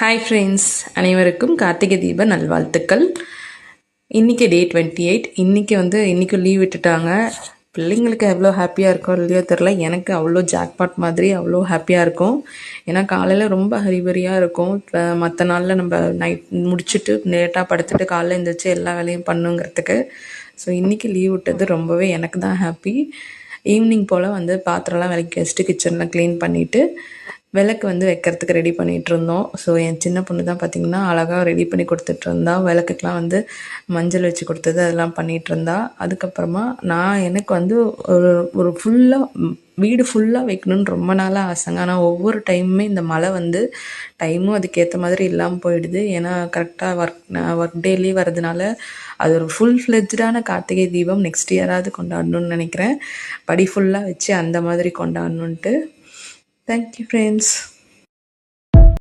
Hi friends, அனைவருக்கும் கார்த்திகை தீப நல்வாழ்த்துக்கள். இன்றைக்கி டே 28. இன்றைக்கும் லீவ் விட்டுட்டாங்க. பிள்ளைங்களுக்கு எவ்வளோ ஹாப்பியாக இருக்கோ இல்லையோ தெரில, எனக்கு அவ்வளோ ஜாக்பாட் மாதிரி அவ்வளோ ஹாப்பியாக இருக்கும். ஏன்னா காலையில் ரொம்ப ஹரிபரியாக இருக்கும். இப்போ மற்ற நாளில் நம்ம நைட் முடிச்சுட்டு லேட்டாக படுத்துட்டு காலையில் எழுந்திரிச்சு எல்லா வேலையும் பண்ணுங்கிறதுக்கு. ஸோ இன்றைக்கி லீவ் விட்டது ரொம்பவே எனக்கு தான் ஹாப்பி. ஈவினிங் போல் பாத்திரம்லாம் விளக்கி வச்சுட்டு கிச்சனில் க்ளீன் பண்ணிவிட்டு விளக்கு வைக்கிறதுக்கு ரெடி பண்ணிகிட்டு இருந்தோம். ஸோ என் சின்ன பொண்ணு தான் பார்த்திங்கன்னா அழகாக ரெடி பண்ணி கொடுத்துட்ருந்தா. விளக்குக்கெலாம் மஞ்சள் வச்சு கொடுத்தது அதெல்லாம் பண்ணிகிட்டு இருந்தா. அதுக்கப்புறமா நான் எனக்கு ஒரு ஃபுல்லாக வீடு ஃபுல்லாக வைக்கணுன்னு ரொம்ப நாளாக ஆசைங்க. ஆனால் ஒவ்வொரு டைமுமே இந்த மழை டைமும் அதுக்கேற்ற மாதிரி இல்லாமல் போயிடுது. ஏன்னா கரெக்டாக ஒர்க் டேலி வரதுனால அது ஒரு ஃபுல் ஃப்ளெஜ்டான கார்த்திகை தீபம் நெக்ஸ்ட் இயராவது கொண்டாடணும்னு நினைக்கிறேன். படி ஃபுல்லாக வச்சு அந்த மாதிரி கொண்டாடணுன்ட்டு. Thank you, friends.